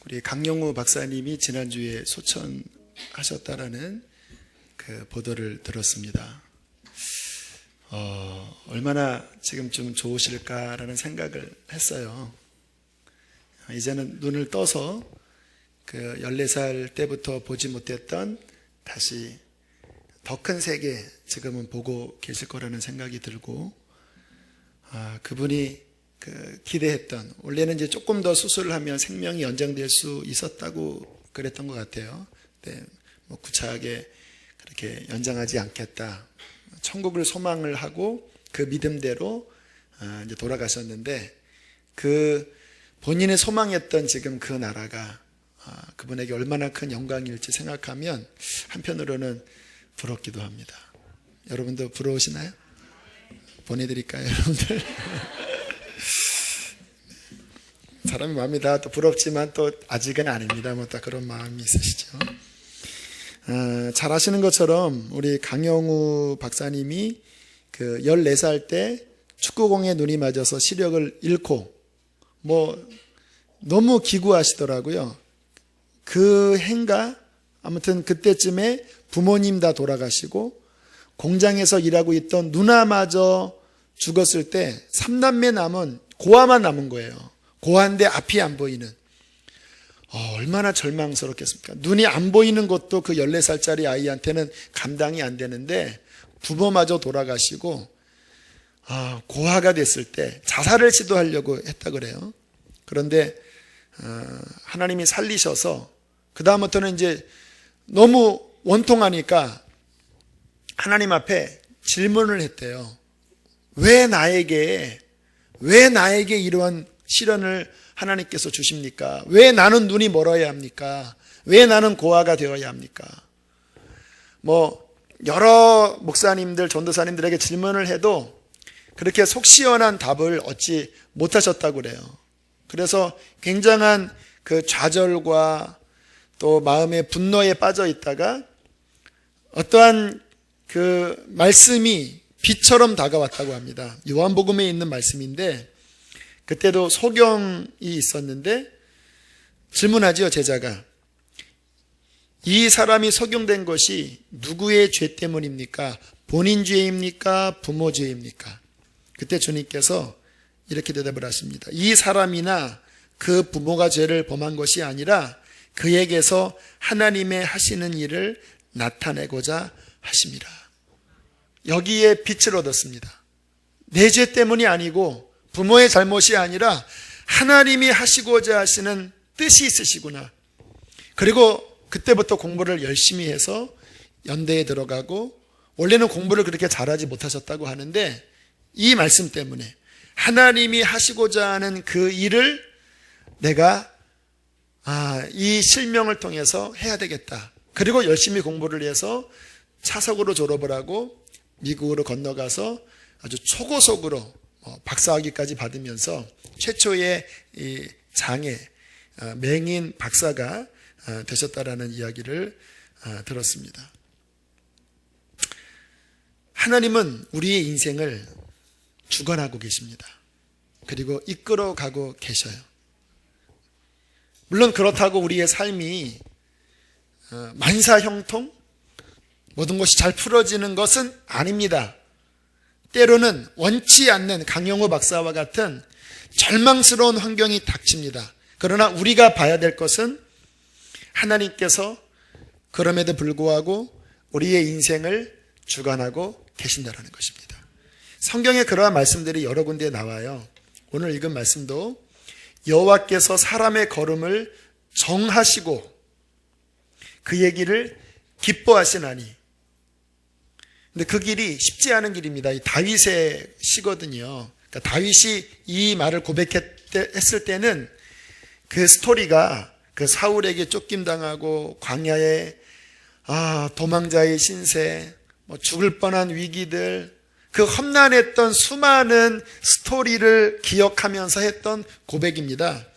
우리 강영우 박사님이 지난주에 소천하셨다라는 그 보도를 들었습니다. 얼마나 지금 좀 좋으실까라는 생각을 했어요. 이제는 눈을 떠서 그 14살 때부터 보지 못했던 다시 더 큰 세계 지금은 보고 계실 거라는 생각이 들고, 그분이 기대했던, 원래는 이제 조금 더 수술을 하면 생명이 연장될 수 있었다고 그랬던 것 같아요. 네, 뭐 구차하게 그렇게 연장하지 않겠다. 천국을 소망을 하고 그 믿음대로 이제 돌아가셨는데, 그 본인의 소망했던 지금 그 나라가 그분에게 얼마나 큰 영광일지 생각하면 한편으로는 부럽기도 합니다. 여러분도 부러우시나요? 보내드릴까요, 여러분들? 사람이 마음이 다 또 부럽지만 또 아직은 아닙니다. 뭐 딱 그런 마음이 있으시죠. 잘 아시는 것처럼 우리 강영우 박사님이 그 14살 때 축구공에 눈이 맞아서 시력을 잃고 뭐 너무 기구하시더라고요. 그 해인가 아무튼 그때쯤에 부모님 다 돌아가시고 공장에서 일하고 있던 누나마저 죽었을 때 3남매 남은 고아만 남은 거예요. 고아인데 앞이 안 보이는. 얼마나 절망스럽겠습니까? 눈이 안 보이는 것도 그 14살짜리 아이한테는 감당이 안 되는데 부모마저 돌아가시고 고아가 됐을 때 자살을 시도하려고 했다 그래요. 그런데 하나님이 살리셔서 그 다음부터는 이제 너무 원통하니까 하나님 앞에 질문을 했대요. 왜 나에게 이러한 시련을 하나님께서 주십니까? 왜 나는 눈이 멀어야 합니까? 왜 나는 고아가 되어야 합니까? 뭐 여러 목사님들, 전도사님들에게 질문을 해도 그렇게 속 시원한 답을 얻지 못하셨다고 그래요. 그래서 굉장한 그 좌절과 또 마음의 분노에 빠져 있다가 어떠한 그 말씀이 비처럼 다가왔다고 합니다. 요한복음에 있는 말씀인데, 그때도 소경이 있었는데 질문하지요, 제자가. 이 사람이 소경된 것이 누구의 죄 때문입니까? 본인 죄입니까? 부모 죄입니까? 그때 주님께서 이렇게 대답을 하십니다. 이 사람이나 그 부모가 죄를 범한 것이 아니라 그에게서 하나님의 하시는 일을 나타내고자 하심이라. 여기에 빛을 얻었습니다. 내 죄 때문이 아니고 부모의 잘못이 아니라 하나님이 하시고자 하시는 뜻이 있으시구나. 그리고 그때부터 공부를 열심히 해서 연대에 들어가고, 원래는 공부를 그렇게 잘하지 못하셨다고 하는데 이 말씀 때문에 하나님이 하시고자 하는 그 일을 내가 이 실명을 통해서 해야 되겠다. 그리고 열심히 공부를 해서 차석으로 졸업을 하고 미국으로 건너가서 아주 초고속으로 박사학위까지 받으면서 최초의 이 장애, 맹인 박사가 되셨다라는 이야기를 들었습니다. 하나님은 우리의 인생을 주관하고 계십니다. 그리고 이끌어가고 계셔요. 물론 그렇다고 우리의 삶이 만사형통, 모든 것이 잘 풀어지는 것은 아닙니다. 때로는 원치 않는 강영우 박사와 같은 절망스러운 환경이 닥칩니다. 그러나 우리가 봐야 될 것은 하나님께서 그럼에도 불구하고 우리의 인생을 주관하고 계신다는 것입니다. 성경에 그러한 말씀들이 여러 군데에 나와요. 오늘 읽은 말씀도 여호와께서 사람의 걸음을 정하시고 그의 길을 기뻐하시나니. 근데 그 길이 쉽지 않은 길입니다. 이 다윗의 시거든요. 그러니까 다윗이 이 말을 고백했을 때는 그 스토리가 그 사울에게 쫓김당하고 광야에 도망자의 신세, 뭐 죽을 뻔한 위기들, 그 험난했던 수많은 스토리를 기억하면서 했던 고백입니다.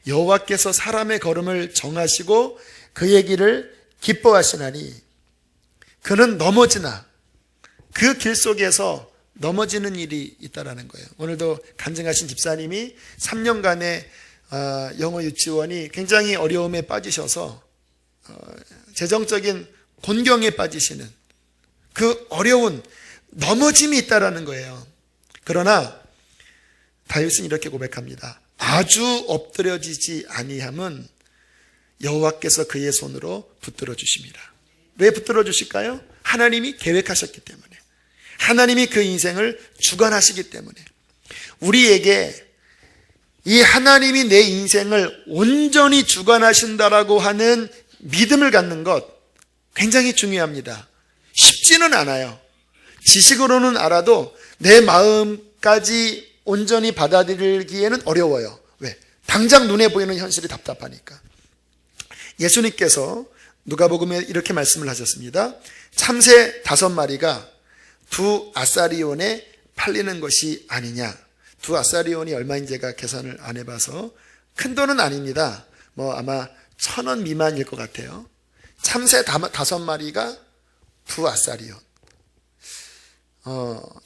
여호와께서 사람의 걸음을 정하시고 그의 길을 기뻐하시나니 그는 넘어지나 그 길 속에서 넘어지는 일이 있다라는 거예요. 오늘도 간증하신 집사님이 3년간의 영어 유치원이 굉장히 어려움에 빠지셔서 재정적인 곤경에 빠지시는 그 어려운 넘어짐이 있다라는 거예요. 그러나 다윗은 이렇게 고백합니다. 아주 엎드려지지 아니함은 여호와께서 그의 손으로 붙들어 주심이라. 왜 붙들어 주실까요? 하나님이 계획하셨기 때문에, 하나님이 그 인생을 주관하시기 때문에. 우리에게 이 하나님이 내 인생을 온전히 주관하신다라고 하는 믿음을 갖는 것 굉장히 중요합니다. 쉽지는 않아요. 지식으로는 알아도 내 마음까지 온전히 받아들이기에는 어려워요. 왜? 당장 눈에 보이는 현실이 답답하니까. 예수님께서 누가복음에 이렇게 말씀을 하셨습니다. 참새 5마리가 두 아사리온에 팔리는 것이 아니냐. 두 아사리온이 얼마인지 제가 계산을 안 해봐서 큰 돈은 아닙니다. 아마 1,000원 미만일 것 같아요. 참새 5마리가 두 아사리온.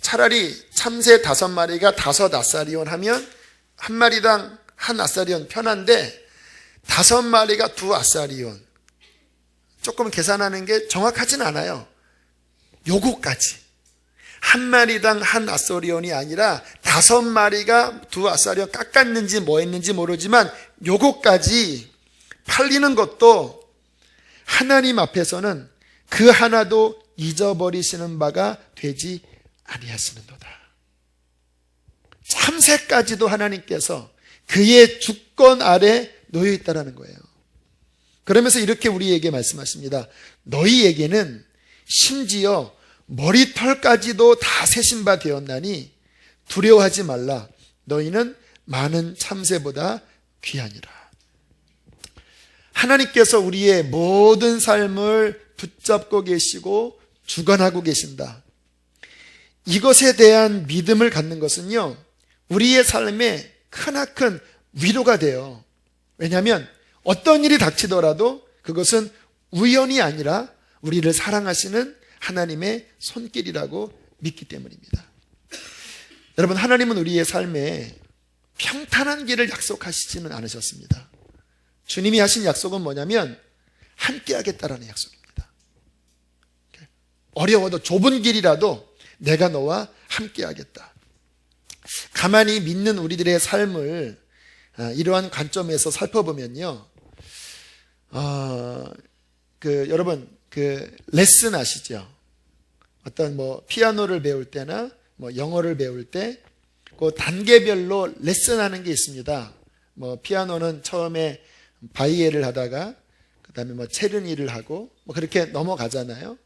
차라리 참새 5마리가 5 아사리온 하면 한 마리당 한 아사리온 편한데 5마리가 두 아사리온. 조금 계산하는 게 정확하진 않아요. 요거까지. 한 마리당 한 아사리온이 아니라 5마리가 두 아사리온 깎았는지 뭐 했는지 모르지만 요거까지 팔리는 것도 하나님 앞에서는 그 하나도 잊어버리시는 바가 되지 아니하시는도다. 참새까지도 하나님께서 그의 주권 아래 놓여 있다라는 거예요. 그러면서 이렇게 우리에게 말씀하십니다. 너희에게는 심지어 머리털까지도 다 세신 바 되었나니 두려워하지 말라. 너희는 많은 참새보다 귀하니라. 하나님께서 우리의 모든 삶을 붙잡고 계시고 주관하고 계신다. 이것에 대한 믿음을 갖는 것은요, 우리의 삶에 크나큰 위로가 돼요. 왜냐하면 어떤 일이 닥치더라도 그것은 우연이 아니라 우리를 사랑하시는 하나님의 손길이라고 믿기 때문입니다. 여러분, 하나님은 우리의 삶에 평탄한 길을 약속하시지는 않으셨습니다. 주님이 하신 약속은 뭐냐면 함께 하겠다라는 약속입니다. 어려워도 좁은 길이라도 내가 너와 함께 하겠다. 가만히 믿는 우리들의 삶을 이러한 관점에서 살펴보면요, 여러분 레슨 아시죠? 어떤 피아노를 배울 때나 영어를 배울 때 그 단계별로 레슨하는 게 있습니다. 피아노는 처음에 바이에를 하다가 그 다음에 체르니를 하고 그렇게 넘어가잖아요.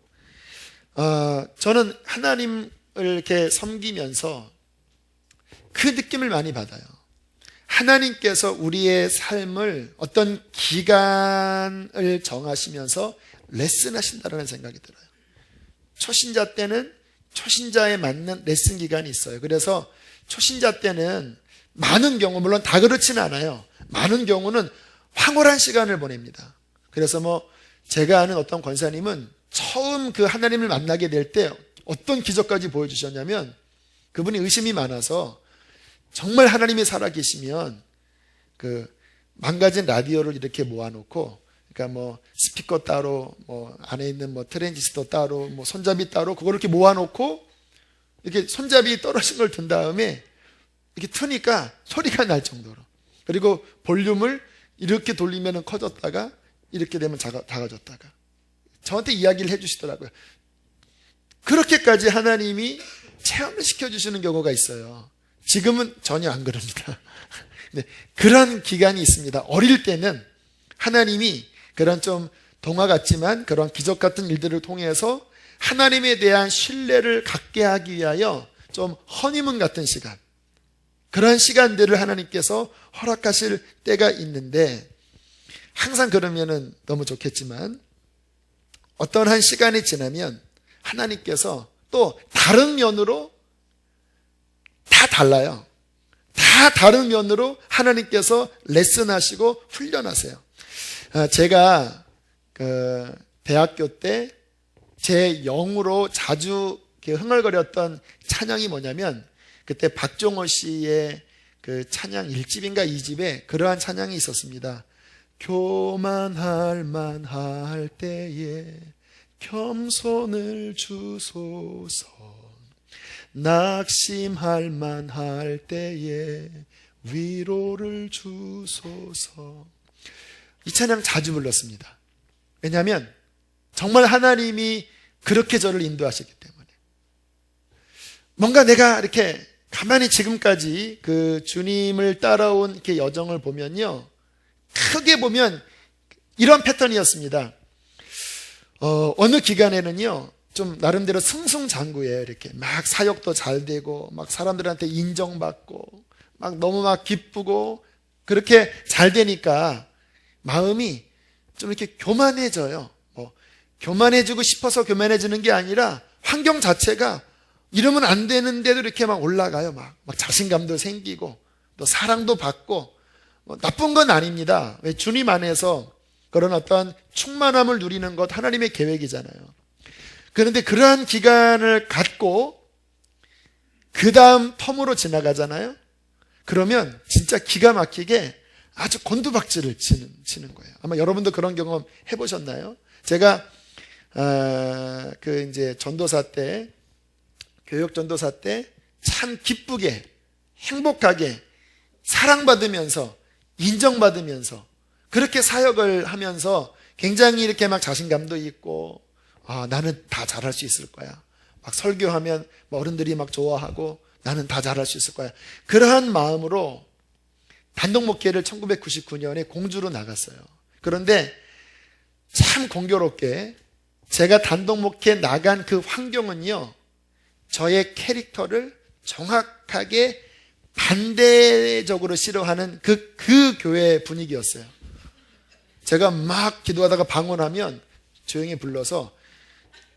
저는 하나님을 이렇게 섬기면서 그 느낌을 많이 받아요. 하나님께서 우리의 삶을 어떤 기간을 정하시면서 레슨하신다는 생각이 들어요. 초신자 때는 초신자에 맞는 레슨 기간이 있어요. 그래서 초신자 때는 많은 경우, 물론 다 그렇지는 않아요. 많은 경우는 황홀한 시간을 보냅니다. 그래서 제가 아는 어떤 권사님은 처음 그 하나님을 만나게 될 때 어떤 기적까지 보여주셨냐면, 그분이 의심이 많아서 정말 하나님이 살아계시면 그 망가진 라디오를 이렇게 모아놓고, 그러니까 스피커 따로, 안에 있는 트랜지스터 따로, 손잡이 따로, 그걸 이렇게 모아놓고 이렇게 손잡이 떨어진 걸 든 다음에 이렇게 트니까 소리가 날 정도로, 그리고 볼륨을 이렇게 돌리면 커졌다가 이렇게 되면 작아졌다가, 저한테 이야기를 해주시더라고요. 그렇게까지 하나님이 체험을 시켜주시는 경우가 있어요. 지금은 전혀 안 그럽니다. 네, 그런 기간이 있습니다. 어릴 때는 하나님이 그런 좀 동화 같지만 그런 기적 같은 일들을 통해서 하나님에 대한 신뢰를 갖게 하기 위하여 좀 허니문 같은 시간, 그런 시간들을 하나님께서 허락하실 때가 있는데, 항상 그러면은 너무 좋겠지만 어떤 한 시간이 지나면 하나님께서 또 다른 면으로 다 달라요. 다 다른 면으로 하나님께서 레슨하시고 훈련하세요. 제가 대학교 때 제 영으로 자주 흥얼거렸던 찬양이 뭐냐면, 그때 박종호 씨의 그 찬양 1집인가 2집에 그러한 찬양이 있었습니다. 교만할 만할 때에 겸손을 주소서, 낙심할 만할 때에 위로를 주소서. 이 찬양 자주 불렀습니다. 왜냐하면 정말 하나님이 그렇게 저를 인도하셨기 때문에. 뭔가 내가 이렇게 가만히 지금까지 그 주님을 따라온 이렇게 여정을 보면요, 크게 보면 이런 패턴이었습니다. 어느 기간에는요, 좀 나름대로 승승장구예요. 이렇게 막 사역도 잘 되고, 막 사람들한테 인정받고, 막 너무 막 기쁘고, 그렇게 잘 되니까 마음이 좀 이렇게 교만해져요. 교만해지고 싶어서 교만해지는 게 아니라 환경 자체가 이러면 안 되는데도 이렇게 막 올라가요. 막 자신감도 생기고, 또 사랑도 받고, 나쁜 건 아닙니다. 왜? 주님 안에서 그런 어떤 충만함을 누리는 것 하나님의 계획이잖아요. 그런데 그러한 기간을 갖고 그 다음 텀으로 지나가잖아요. 그러면 진짜 기가 막히게 아주 곤두박질을 치는 거예요. 아마 여러분도 그런 경험 해보셨나요? 제가 그 이제 전도사 때, 교육 전도사 때 참 기쁘게 행복하게 사랑받으면서 인정받으면서 그렇게 사역을 하면서 굉장히 이렇게 막 자신감도 있고, 나는 다 잘할 수 있을 거야. 막 설교하면 어른들이 막 좋아하고 나는 다 잘할 수 있을 거야. 그러한 마음으로 단독 목회를 1999년에 공주로 나갔어요. 그런데 참 공교롭게 제가 단독 목회 나간 그 환경은요, 저의 캐릭터를 정확하게 반대적으로 싫어하는 그 교회 분위기였어요. 제가 막 기도하다가 방언하면 조용히 불러서,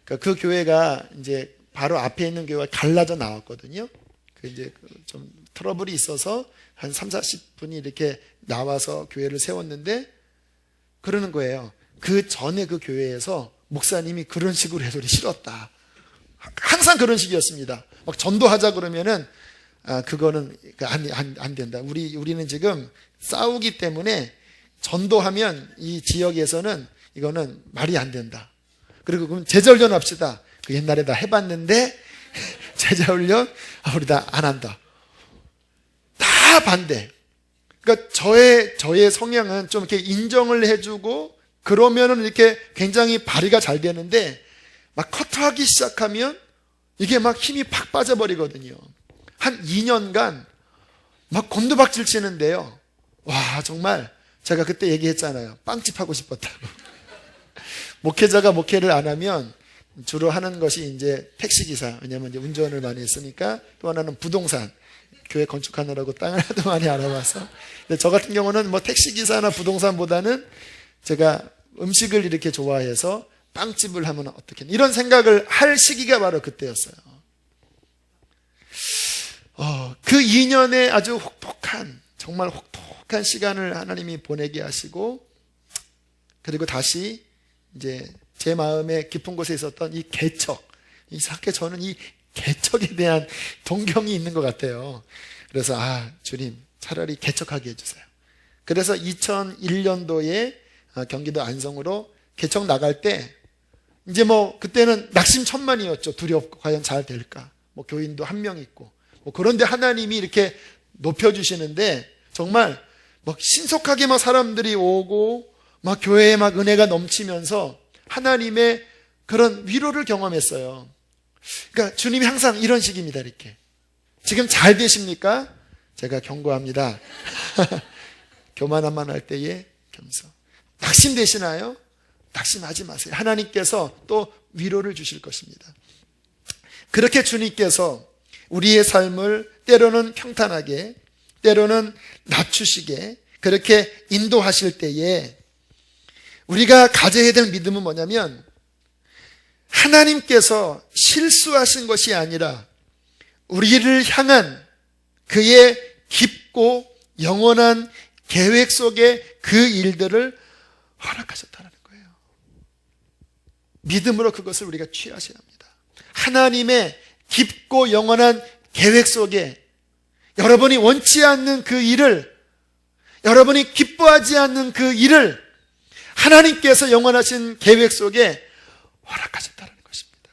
그 교회가 이제 바로 앞에 있는 교회가 갈라져 나왔거든요. 그 이제 좀 트러블이 있어서 한 30-40분이 이렇게 나와서 교회를 세웠는데, 그러는 거예요. 그 전에 그 교회에서 목사님이 그런 식으로 해소리 싫었다. 항상 그런 식이었습니다. 막 전도하자 그러면은, 그거는 안 된다. 우리는 지금 싸우기 때문에 전도하면 이 지역에서는 이거는 말이 안 된다. 그리고 그럼 제자훈련 합시다. 그 옛날에 다 해봤는데 제자훈련 우리 다 안 한다. 다 반대. 그러니까 저의 성향은 좀 이렇게 인정을 해주고 그러면은 이렇게 굉장히 발휘가 잘 되는데, 막 커트하기 시작하면 이게 막 힘이 팍 빠져버리거든요. 한 2년간 막 곤두박질 치는데요. 와, 정말 제가 그때 얘기했잖아요. 빵집 하고 싶었다고. 목회자가 목회를 안 하면 주로 하는 것이 이제 택시기사. 왜냐면 이제 운전을 많이 했으니까. 또 하나는 부동산. 교회 건축하느라고 땅을 하도 많이 알아봐서. 근데 저 같은 경우는 택시기사나 부동산보다는 제가 음식을 이렇게 좋아해서 빵집을 하면 어떻게, 이런 생각을 할 시기가 바로 그때였어요. 그 2년의 아주 혹독한, 정말 혹독한 시간을 하나님이 보내게 하시고, 그리고 다시 이제 제 마음의 깊은 곳에 있었던 이 개척, 이상하게 저는 이 개척에 대한 동경이 있는 것 같아요. 그래서 주님 차라리 개척하게 해주세요. 그래서 2001년도에 경기도 안성으로 개척 나갈 때 이제 그때는 낙심천만이었죠. 두렵고 과연 잘 될까? 교인도 한 명 있고. 그런데 하나님이 이렇게 높여주시는데 정말 신속하게 사람들이 오고 교회에 은혜가 넘치면서 하나님의 그런 위로를 경험했어요. 그러니까 주님이 항상 이런 식입니다. 이렇게. 지금 잘 되십니까? 제가 경고합니다. 교만함만 할 때에 겸손. 낙심되시나요? 낙심하지 마세요. 하나님께서 또 위로를 주실 것입니다. 그렇게 주님께서 우리의 삶을 때로는 평탄하게, 때로는 낮추시게 그렇게 인도하실 때에 우리가 가져야 될 믿음은 뭐냐면, 하나님께서 실수하신 것이 아니라 우리를 향한 그의 깊고 영원한 계획 속에 그 일들을 허락하셨다는 거예요. 믿음으로 그것을 우리가 취하셔야 합니다. 하나님의 깊고 영원한 계획 속에 여러분이 원치 않는 그 일을, 여러분이 기뻐하지 않는 그 일을 하나님께서 영원하신 계획 속에 허락하셨다는 것입니다.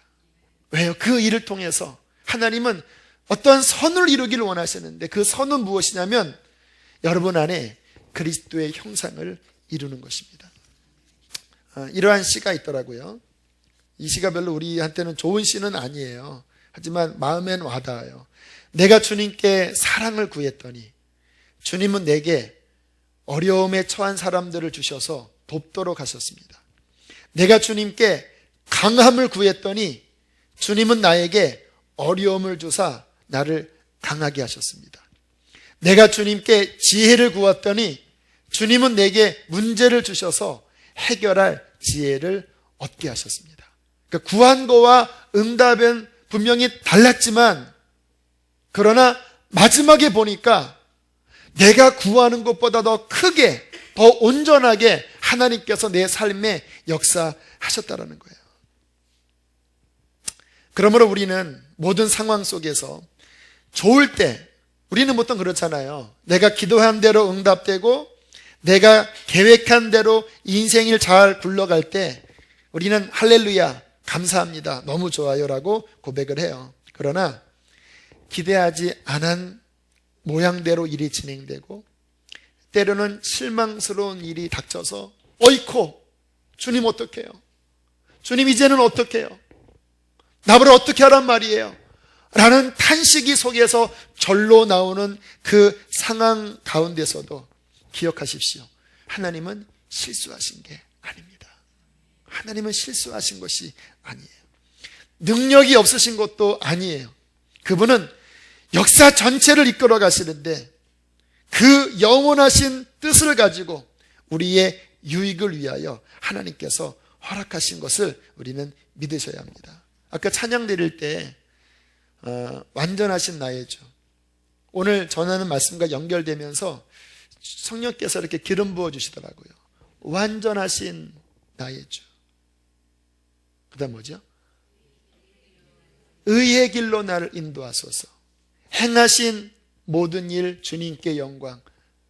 왜요? 그 일을 통해서 하나님은 어떠한 선을 이루기를 원하시는데, 그 선은 무엇이냐면 여러분 안에 그리스도의 형상을 이루는 것입니다. 이러한 시가 있더라고요. 이 시가 별로 우리한테는 좋은 시는 아니에요. 하지만 마음엔 와닿아요. 내가 주님께 사랑을 구했더니 주님은 내게 어려움에 처한 사람들을 주셔서 돕도록 하셨습니다. 내가 주님께 강함을 구했더니 주님은 나에게 어려움을 주사 나를 강하게 하셨습니다. 내가 주님께 지혜를 구했더니 주님은 내게 문제를 주셔서 해결할 지혜를 얻게 하셨습니다. 그러니까 구한 거와 응답은 분명히 달랐지만, 그러나 마지막에 보니까 내가 구하는 것보다 더 크게, 더 온전하게 하나님께서 내 삶에 역사하셨다는 거예요. 그러므로 우리는 모든 상황 속에서 좋을 때, 우리는 보통 그렇잖아요. 내가 기도한 대로 응답되고 내가 계획한 대로 인생을 잘 굴러갈 때 우리는 할렐루야, 감사합니다, 너무 좋아요라고 고백을 해요. 그러나 기대하지 않은 모양대로 일이 진행되고 때로는 실망스러운 일이 닥쳐서 어이코, 주님 어떡해요? 주님 이제는 어떡해요? 나보러 어떻게 하란 말이에요? 라는 탄식이 속에서 절로 나오는 그 상황 가운데서도 기억하십시오. 하나님은 실수하신 게 아닙니다. 하나님은 실수하신 것이 아니에요. 능력이 없으신 것도 아니에요. 그분은 역사 전체를 이끌어 가시는데 그 영원하신 뜻을 가지고 우리의 유익을 위하여 하나님께서 허락하신 것을 우리는 믿으셔야 합니다. 아까 찬양 드릴 때 완전하신 나의 주, 오늘 전하는 말씀과 연결되면서 성령께서 이렇게 기름 부어 주시더라고요. 완전하신 나의 주. 그 다음 뭐죠? 의의 길로 나를 인도하소서. 행하신 모든 일 주님께 영광.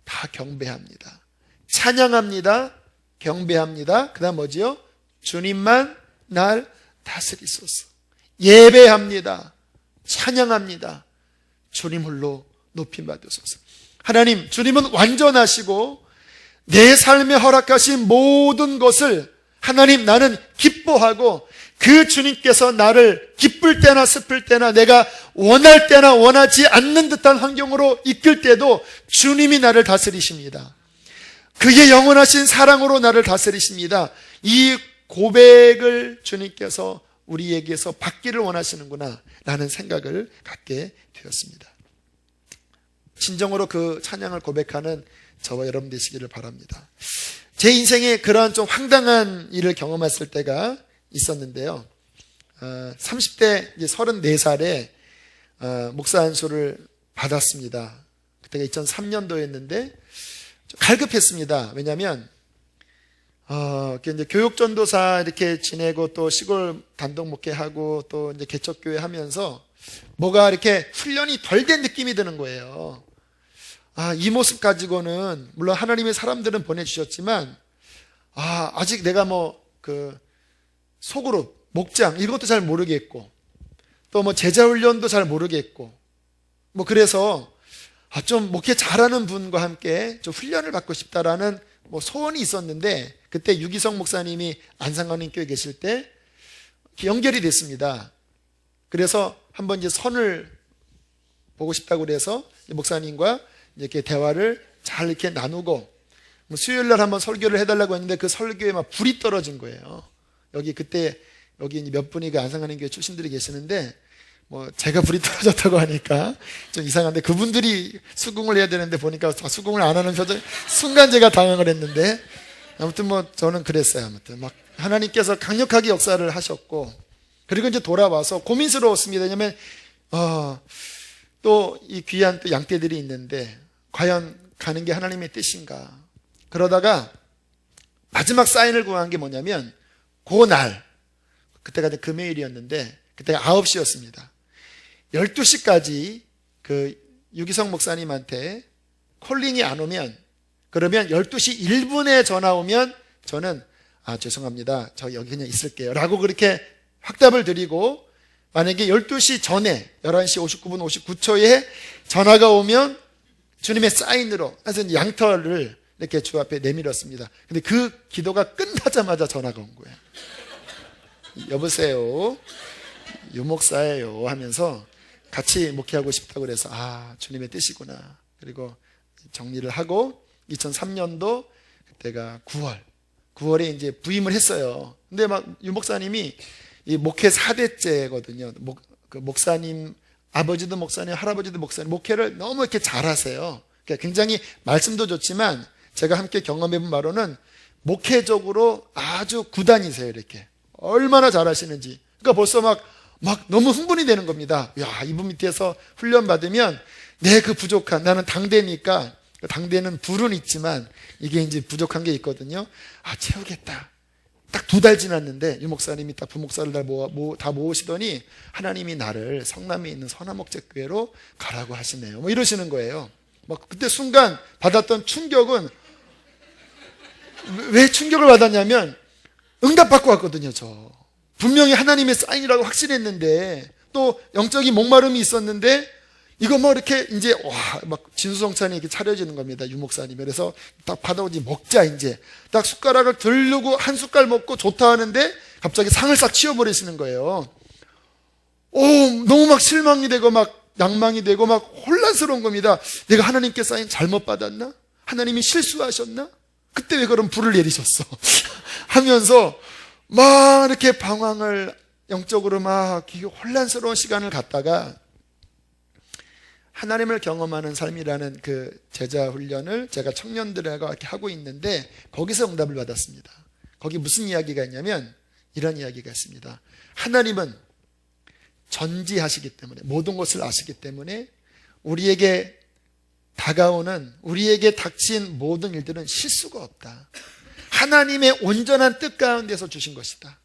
다 경배합니다. 찬양합니다. 경배합니다. 그 다음 뭐지요? 주님만 날 다스리소서. 예배합니다. 찬양합니다. 주님 홀로 높임 받으소서. 하나님, 주님은 완전하시고 내 삶에 허락하신 모든 것을 하나님, 나는 기뻐하고 그 주님께서 나를 기쁠 때나 슬플 때나 내가 원할 때나 원하지 않는 듯한 환경으로 이끌 때도 주님이 나를 다스리십니다. 그의 영원하신 사랑으로 나를 다스리십니다. 이 고백을 주님께서 우리에게서 받기를 원하시는구나 라는 생각을 갖게 되었습니다. 진정으로 그 찬양을 고백하는 저와 여러분 되시기를 바랍니다. 제 인생에 그러한 좀 황당한 일을 경험했을 때가 있었는데요. 30대 이제 34살에 목사 안수를 받았습니다. 그때가 2003년도였는데 갈급했습니다. 왜냐하면 이제 교육전도사 이렇게 지내고 또 시골 단독 목회하고 또 이제 개척교회 하면서 뭐가 이렇게 훈련이 덜 된 느낌이 드는 거예요. 이 모습 가지고는 물론 하나님의 사람들은 보내주셨지만 아직 내가 소그룹, 목장 이것도 잘 모르겠고 또 제자훈련도 잘 모르겠고 그래서 좀 목회 잘하는 분과 함께 좀 훈련을 받고 싶다라는 소원이 있었는데 그때 유기성 목사님이 안상강림교회 계실 때 연결이 됐습니다. 그래서 한번 이제 선을 보고 싶다고 그래서 목사님과 이렇게 대화를 잘 이렇게 나누고 수요일 날 한번 설교를 해달라고 했는데 그 설교에 막 불이 떨어진 거예요. 그때 여기 몇 분이 그 안상강림교회 출신들이 계시는데 제가 불이 떨어졌다고 하니까 좀 이상한데 그분들이 수긍을 해야 되는데 보니까 수긍을 안 하는 표정, 순간 제가 당황을 했는데 아무튼 저는 그랬어요. 아무튼 하나님께서 강력하게 역사를 하셨고 그리고 이제 돌아와서 고민스러웠습니다. 왜냐면 또 이 귀한 또 양떼들이 있는데 과연 가는 게 하나님의 뜻인가. 그러다가 마지막 사인을 구한 게 뭐냐면 그날 그때가 금요일이었는데 그때가 9시였습니다. 12시까지 그 유기성 목사님한테 콜링이 안 오면, 그러면 12시 1분에 전화 오면 저는 죄송합니다, 저 여기 그냥 있을게요 라고 그렇게 확답을 드리고, 만약에 12시 전에 11시 59분 59초에 전화가 오면 주님의 사인으로 해서 양털을 이렇게 주 앞에 내밀었습니다. 근데 그 기도가 끝나자마자 전화가 온 거예요. 여보세요, 유목사예요 하면서 같이 목회하고 싶다고 그래서 주님의 뜻이구나. 그리고 정리를 하고 2003년도 그때가 9월에 이제 부임을 했어요. 근데 막 유목사님이 이 목회 4대째거든요. 그 목사님, 아버지도 목사님, 할아버지도 목사님, 목회를 너무 이렇게 잘하세요. 그러니까 굉장히 말씀도 좋지만 제가 함께 경험해본 바로는 목회적으로 아주 구단이세요. 이렇게 얼마나 잘하시는지. 그러니까 벌써 막 너무 흥분이 되는 겁니다. 야, 이분 밑에서 훈련 받으면 내 그 부족한, 나는 당대니까, 당대는 불은 있지만 이게 이제 부족한 게 있거든요. 채우겠다. 딱 2달 지났는데 유 목사님이 딱 부목사를 다 모으시더니 하나님이 나를 성남에 있는 선화목재교회로 가라고 하시네요. 뭐 이러시는 거예요. 막 그때 순간 받았던 충격은, 왜 충격을 받았냐면 응답받고 왔거든요. 저 분명히 하나님의 사인이라고 확신했는데, 또 영적인 목마름이 있었는데, 이거 뭐 이렇게 이제 막 진수성찬이 이렇게 차려지는 겁니다. 유목사님. 그래서 딱 받아오지, 먹자. 이제 딱 숟가락을 들르고 한 숟갈 먹고 좋다 하는데 갑자기 상을 싹 치워버리시는 거예요. 너무 막 실망이 되고 막 낭망이 되고 막 혼란스러운 겁니다. 내가 하나님께 사인 잘못 받았나? 하나님이 실수하셨나? 그때 왜 그런 불을 내리셨어? 하면서 막 이렇게 방황을, 영적으로 막 혼란스러운 시간을 갖다가 하나님을 경험하는 삶이라는 그 제자 훈련을 제가 청년들하고 이렇게 하고 있는데, 거기서 응답을 받았습니다. 거기 무슨 이야기가 있냐면 이런 이야기가 있습니다. 하나님은 전지하시기 때문에, 모든 것을 아시기 때문에 우리에게 다가오는, 우리에게 닥친 모든 일들은 실수가 없다. 하나님의 온전한 뜻 가운데서 주신 것이다.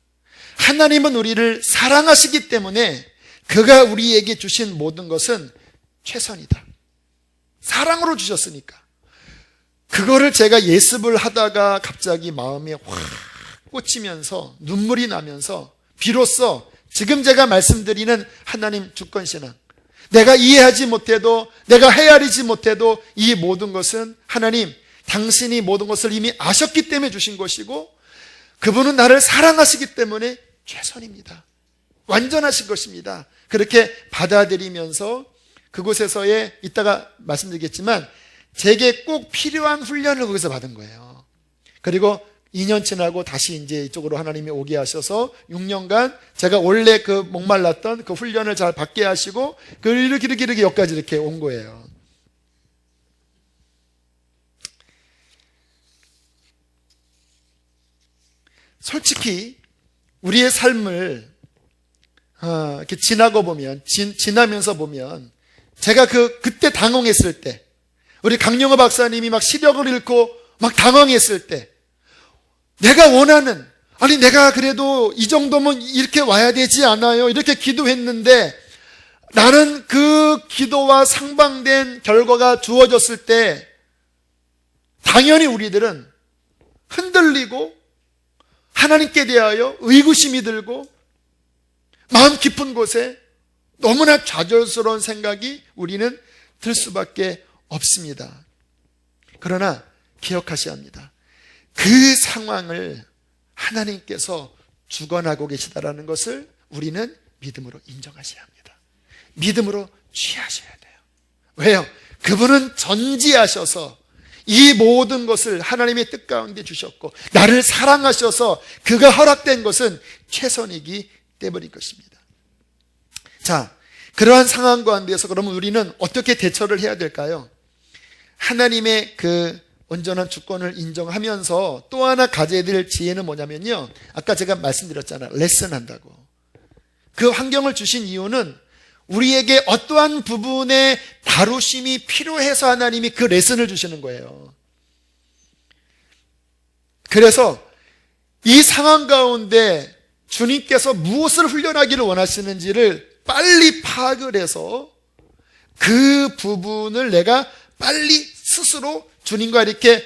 하나님은 우리를 사랑하시기 때문에 그가 우리에게 주신 모든 것은 최선이다. 사랑으로 주셨으니까. 그거를 제가 예습을 하다가 갑자기 마음에 확 꽂히면서 눈물이 나면서, 비로소 지금 제가 말씀드리는 하나님 주권신앙, 내가 이해하지 못해도, 내가 헤아리지 못해도 이 모든 것은 하나님, 당신이 모든 것을 이미 아셨기 때문에 주신 것이고, 그분은 나를 사랑하시기 때문에 최선입니다. 완전하신 것입니다. 그렇게 받아들이면서 그곳에서의, 이따가 말씀드리겠지만 제게 꼭 필요한 훈련을 거기서 받은 거예요. 그리고 2년 지나고 다시 이제 이쪽으로 하나님이 오게 하셔서 6년간 제가 원래 그 목말랐던 그 훈련을 잘 받게 하시고, 이렇게 여기까지 이렇게 온 거예요. 솔직히 우리의 삶을 이렇게 지나고 보면, 지나면서 보면, 제가 그때 당황했을 때, 우리 강영호 박사님이 막 시력을 잃고 막 당황했을 때, 내가 원하는, 내가 그래도 이 정도면 이렇게 와야 되지 않아요? 이렇게 기도했는데, 나는 그 기도와 상반된 결과가 주어졌을 때, 당연히 우리들은 흔들리고, 하나님께 대하여 의구심이 들고, 마음 깊은 곳에 너무나 좌절스러운 생각이 우리는 들 수밖에 없습니다. 그러나 기억하셔야 합니다. 그 상황을 하나님께서 주관하고 계시다라는 것을 우리는 믿음으로 인정하셔야 합니다. 믿음으로 취하셔야 돼요. 왜요? 그분은 전지하셔서 이 모든 것을 하나님의 뜻 가운데 주셨고, 나를 사랑하셔서 그가 허락된 것은 최선이기 때문인 것입니다. 자, 그러한 상황 가운데서 그러면 우리는 어떻게 대처를 해야 될까요? 하나님의 그 온전한 주권을 인정하면서 또 하나 가져야 될 지혜는 뭐냐면요, 아까 제가 말씀드렸잖아요. 레슨한다고. 그 환경을 주신 이유는 우리에게 어떠한 부분의 다루심이 필요해서 하나님이 그 레슨을 주시는 거예요. 그래서 이 상황 가운데 주님께서 무엇을 훈련하기를 원하시는지를 빨리 파악을 해서 그 부분을 내가 빨리 스스로 주님과 이렇게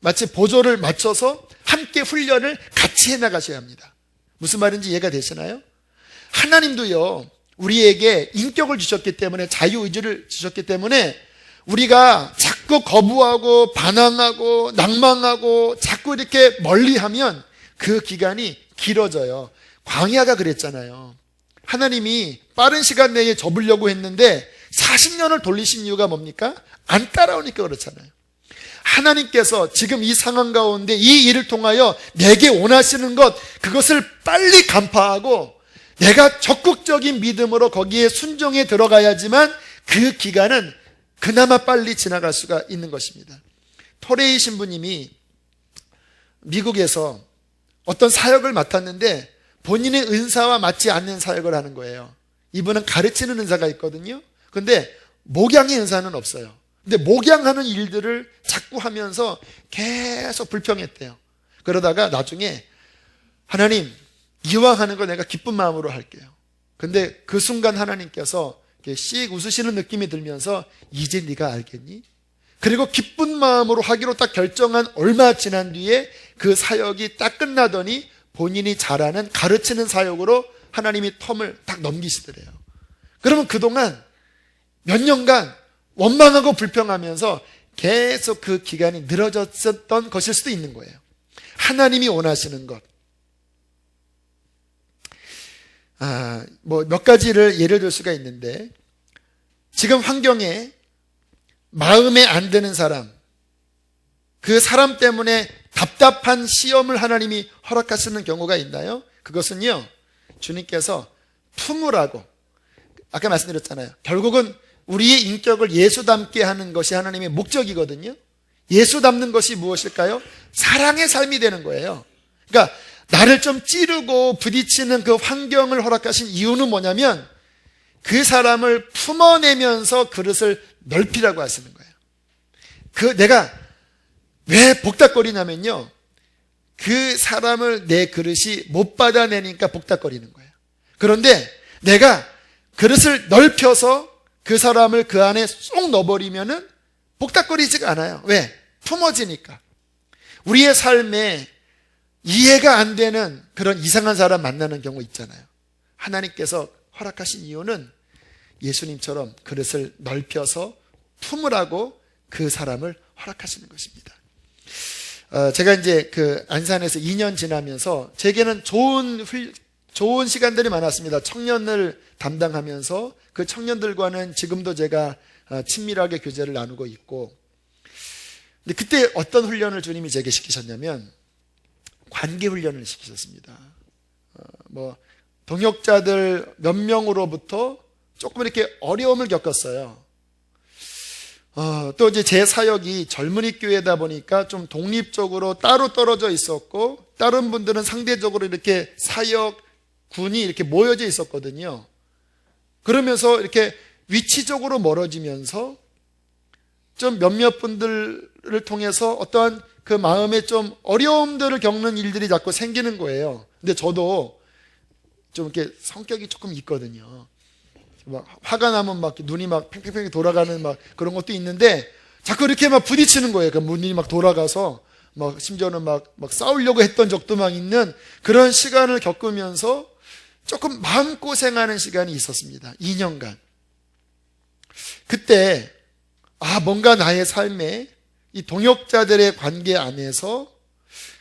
마치 보조를 맞춰서 함께 훈련을 같이 해나가셔야 합니다. 무슨 말인지 이해가 되시나요? 하나님도요, 우리에게 인격을 주셨기 때문에, 자유의지를 주셨기 때문에 우리가 자꾸 거부하고 반항하고 낭망하고 자꾸 이렇게 멀리하면 그 기간이 길어져요. 광야가 그랬잖아요. 하나님이 빠른 시간 내에 접으려고 했는데 40년을 돌리신 이유가 뭡니까? 안 따라오니까 그렇잖아요. 하나님께서 지금 이 상황 가운데 이 일을 통하여 내게 원하시는 것, 그것을 빨리 간파하고 내가 적극적인 믿음으로 거기에 순종해 들어가야지만 그 기간은 그나마 빨리 지나갈 수가 있는 것입니다. 토레이 신부님이 미국에서 어떤 사역을 맡았는데 본인의 은사와 맞지 않는 사역을 하는 거예요. 이분은 가르치는 은사가 있거든요. 근데 목양의 은사는 없어요. 근데 목양하는 일들을 자꾸 하면서 계속 불평했대요. 그러다가 나중에 하나님, 이왕 하는 거 내가 기쁜 마음으로 할게요. 근데 그 순간 하나님께서 이렇게 씩 웃으시는 느낌이 들면서 이제 네가 알겠니? 그리고 기쁜 마음으로 하기로 딱 결정한 얼마 지난 뒤에 그 사역이 딱 끝나더니 본인이 잘하는 가르치는 사역으로 하나님이 텀을 딱 넘기시더래요. 그러면 그동안 몇 년간 원망하고 불평하면서 계속 그 기간이 늘어졌었던 것일 수도 있는 거예요. 하나님이 원하시는 것. 몇 가지를 예를 들 수가 있는데, 지금 환경에 마음에 안 드는 사람, 그 사람 때문에 답답한 시험을 하나님이 허락하시는 경우가 있나요? 그것은요, 주님께서 품으라고, 아까 말씀드렸잖아요. 결국은 우리의 인격을 예수 닮게 하는 것이 하나님의 목적이거든요. 예수 닮는 것이 무엇일까요? 사랑의 삶이 되는 거예요. 그러니까 나를 좀 찌르고 부딪히는 그 환경을 허락하신 이유는 뭐냐면 그 사람을 품어내면서 그릇을 넓히라고 하시는 거예요. 내가 왜 복닥거리냐면요, 그 사람을 내 그릇이 못 받아내니까 복닥거리는 거예요. 그런데 내가 그릇을 넓혀서 그 사람을 그 안에 쏙 넣어버리면은 복닥거리지가 않아요. 왜? 품어지니까. 우리의 삶에 이해가 안 되는 그런 이상한 사람 만나는 경우 있잖아요. 하나님께서 허락하신 이유는 예수님처럼 그릇을 넓혀서 품으라고 그 사람을 허락하시는 것입니다. 제가 이제 그 안산에서 2년 지나면서 제게는 좋은 시간들이 많았습니다. 청년을 담당하면서 그 청년들과는 지금도 제가 친밀하게 교제를 나누고 있고, 근데 그때 어떤 훈련을 주님이 제게 시키셨냐면 관계 훈련을 시키셨습니다. 동역자들 몇 명으로부터 조금 이렇게 어려움을 겪었어요. 또 이제 제 사역이 젊은이 교회다 보니까 좀 독립적으로 따로 떨어져 있었고, 다른 분들은 상대적으로 이렇게 사역군이 이렇게 모여져 있었거든요. 그러면서 이렇게 위치적으로 멀어지면서 좀 몇몇 분들을 통해서 어떠한 그 마음에 좀 어려움들을 겪는 일들이 자꾸 생기는 거예요. 근데 저도 좀 이렇게 성격이 조금 있거든요. 막 화가 나면 막 눈이 막 팽팽팽 돌아가는 막 그런 것도 있는데 자꾸 이렇게 막 부딪히는 거예요. 그 눈이 막 돌아가서 막 심지어는 막 싸우려고 했던 적도 막 있는 그런 시간을 겪으면서 조금 마음고생하는 시간이 있었습니다. 2년간. 그때 뭔가 나의 삶에 이 동역자들의 관계 안에서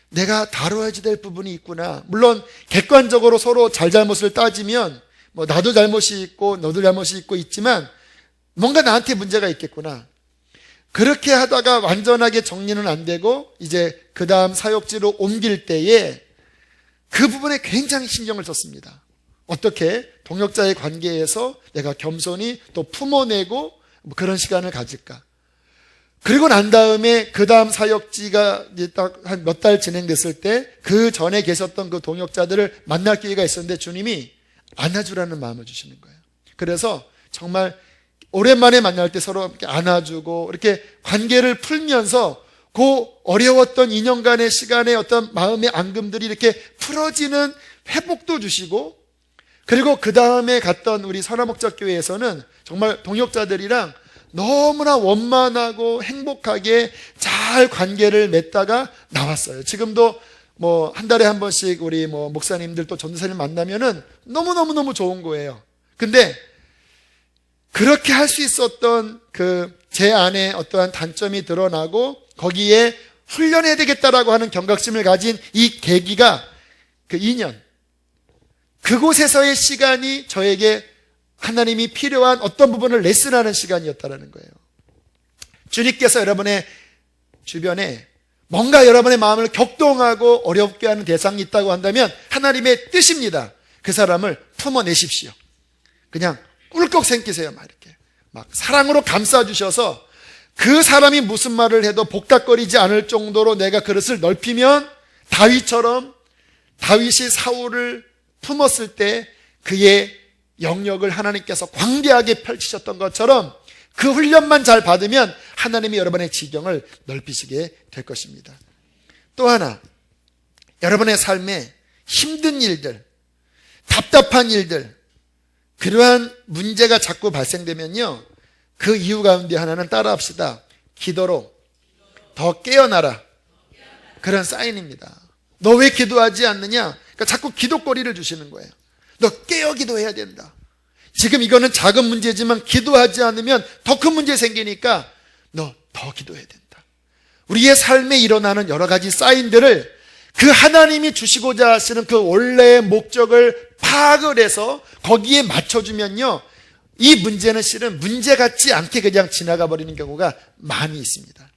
내가 다뤄야지 될 부분이 있구나. 물론 객관적으로 서로 잘잘못을 따지면 나도 잘못이 있고 너도 잘못이 있고 있지만 뭔가 나한테 문제가 있겠구나. 그렇게 하다가 완전하게 정리는 안 되고 이제 그 다음 사역지로 옮길 때에 그 부분에 굉장히 신경을 썼습니다. 어떻게 동역자의 관계에서 내가 겸손히 또 품어내고 그런 시간을 가질까. 그리고 난 다음에 그 다음 사역지가 이제 딱 한 몇 달 진행됐을 때 그 전에 계셨던 그 동역자들을 만날 기회가 있었는데 주님이 안아주라는 마음을 주시는 거예요. 그래서 정말 오랜만에 만날 때 서로 이렇게 안아주고 이렇게 관계를 풀면서 그 어려웠던 2년간의 시간의 어떤 마음의 앙금들이 이렇게 풀어지는 회복도 주시고, 그리고 그 다음에 갔던 우리 선화목적교회에서는 정말 동역자들이랑 너무나 원만하고 행복하게 잘 관계를 맺다가 나왔어요. 지금도 뭐 한 달에 한 번씩 우리 뭐 목사님들 또 전도사님 만나면은 너무너무너무 좋은 거예요. 근데 그렇게 할 수 있었던 그 제 안에 어떠한 단점이 드러나고 거기에 훈련해야 되겠다라고 하는 경각심을 가진 이 계기가 그 2년. 그곳에서의 시간이 저에게 하나님이 필요한 어떤 부분을 레슨하는 시간이었다는 거예요. 주님께서 여러분의 주변에 뭔가 여러분의 마음을 격동하고 어렵게 하는 대상이 있다고 한다면 하나님의 뜻입니다. 그 사람을 품어내십시오. 그냥 꿀꺽 생기세요. 막 이렇게 막 사랑으로 감싸주셔서 그 사람이 무슨 말을 해도 복닥거리지 않을 정도로 내가 그릇을 넓히면 다윗처럼 다윗이 사울을 품었을 때 그의 영역을 하나님께서 광대하게 펼치셨던 것처럼 그 훈련만 잘 받으면 하나님이 여러분의 지경을 넓히시게 될 것입니다. 또 하나, 여러분의 삶에 힘든 일들, 답답한 일들, 그러한 문제가 자꾸 발생되면요, 그 이유 가운데 하나는 따라합시다. 기도로 더 깨어나라. 그런 사인입니다. 너 왜 기도하지 않느냐? 그러니까 자꾸 기도거리를 주시는 거예요. 너 깨어 기도해야 된다. 지금 이거는 작은 문제지만 기도하지 않으면 더 큰 문제 생기니까 너 더 기도해야 된다. 우리의 삶에 일어나는 여러 가지 사인들을 그 하나님이 주시고자 하시는 그 원래의 목적을 파악을 해서 거기에 맞춰주면요, 이 문제는 실은 문제 같지 않게 그냥 지나가 버리는 경우가 많이 있습니다.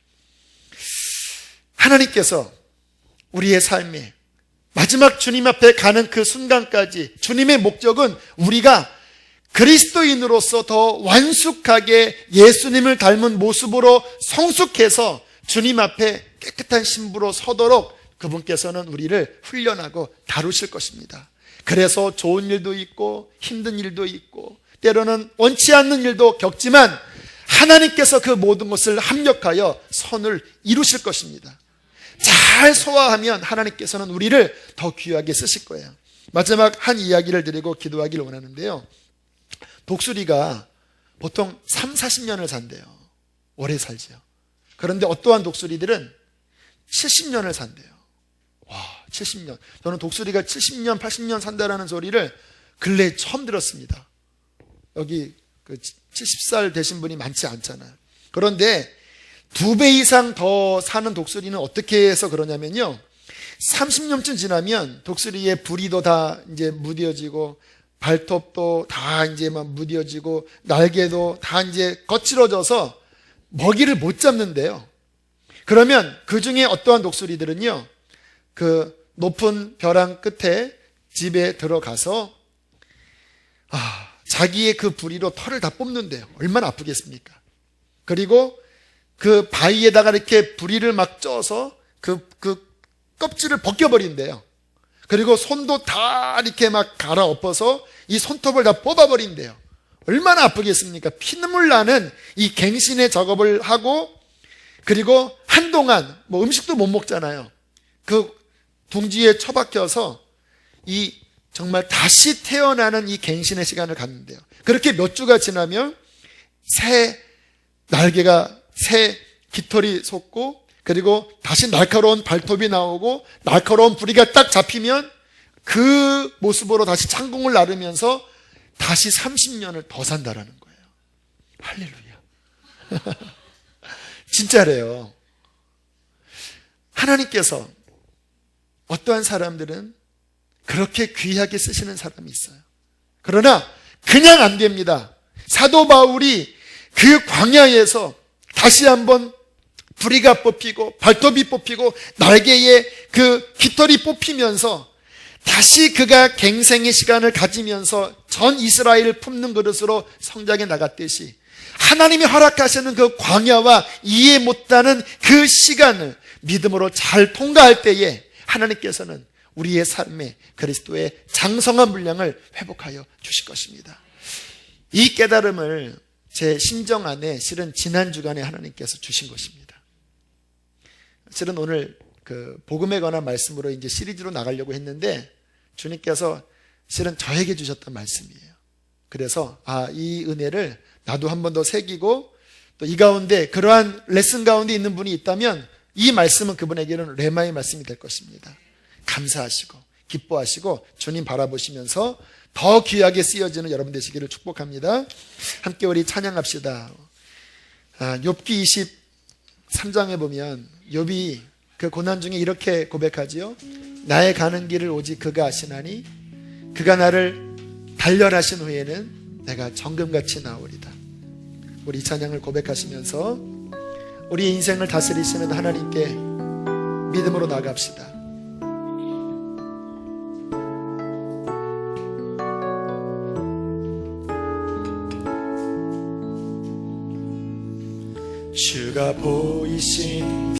하나님께서 우리의 삶에 마지막 주님 앞에 가는 그 순간까지 주님의 목적은 우리가 그리스도인으로서 더 완숙하게 예수님을 닮은 모습으로 성숙해서 주님 앞에 깨끗한 신부로 서도록 그분께서는 우리를 훈련하고 다루실 것입니다. 그래서 좋은 일도 있고 힘든 일도 있고 때로는 원치 않는 일도 겪지만 하나님께서 그 모든 것을 합력하여 선을 이루실 것입니다. 잘 소화하면 하나님께서는 우리를 더 귀하게 쓰실 거예요. 마지막 한 이야기를 드리고 기도하기를 원하는데요. 독수리가 보통 3, 40년을 산대요. 오래 살지요. 그런데 어떠한 독수리들은 70년을 산대요. 와, 70년. 저는 독수리가 70년, 80년 산다라는 소리를 근래에 처음 들었습니다. 여기 그 70살 되신 분이 많지 않잖아요. 그런데 2배 이상 더 사는 독수리는 어떻게 해서 그러냐면요, 30년쯤 지나면 독수리의 부리도 다 이제 무뎌지고 발톱도 다 이제 막 무뎌지고 날개도 다 이제 거칠어져서 먹이를 못 잡는데요. 그러면 그 중에 어떠한 독수리들은요, 그 높은 벼랑 끝에 집에 들어가서 자기의 그 부리로 털을 다 뽑는데요. 얼마나 아프겠습니까? 그리고 그 바위에다가 이렇게 부리를 막 쪄서 그 껍질을 벗겨버린대요. 그리고 손도 다 이렇게 막 갈아엎어서 이 손톱을 다 뽑아버린대요. 얼마나 아프겠습니까? 피눈물 나는 이 갱신의 작업을 하고, 그리고 한동안 뭐 음식도 못 먹잖아요. 그 둥지에 처박혀서 이 정말 다시 태어나는 이 갱신의 시간을 갖는데요. 그렇게 몇 주가 지나면 새 날개가, 새 깃털이 솟고, 그리고 다시 날카로운 발톱이 나오고 날카로운 부리가 딱 잡히면 그 모습으로 다시 창공을 나르면서 다시 30년을 더 산다라는 거예요. 할렐루야. 진짜래요. 하나님께서 어떠한 사람들은 그렇게 귀하게 쓰시는 사람이 있어요. 그러나 그냥 안 됩니다. 사도 바울이 그 광야에서 다시 한번 부리가 뽑히고 발톱이 뽑히고 날개에 그 깃털이 뽑히면서 다시 그가 갱생의 시간을 가지면서 전 이스라엘을 품는 그릇으로 성장해 나갔듯이 하나님이 허락하시는 그 광야와 이해 못하는 그 시간을 믿음으로 잘 통과할 때에 하나님께서는 우리의 삶에 그리스도의 장성한 분량을 회복하여 주실 것입니다. 이 깨달음을 제 심정 안에 실은 지난 주간에 하나님께서 주신 것입니다. 실은 오늘 그 복음에 관한 말씀으로 이제 시리즈로 나가려고 했는데 주님께서 실은 저에게 주셨던 말씀이에요. 그래서 이 은혜를 나도 한 번 더 새기고 또 이 가운데 그러한 레슨 가운데 있는 분이 있다면 이 말씀은 그분에게는 레마의 말씀이 될 것입니다. 감사하시고 기뻐하시고 주님 바라보시면서 더 귀하게 쓰여지는 여러분 되시기를 축복합니다. 함께 우리 찬양합시다. 욥기 23장에 보면 욥이 그 고난 중에 이렇게 고백하지요. 나의 가는 길을 오직 그가 아시나니 그가 나를 단련하신 후에는 내가 정금같이 나오리다. 우리 이 찬양을 고백하시면서 우리 인생을 다스리시는 하나님께 믿음으로 나갑시다. 주가 보이신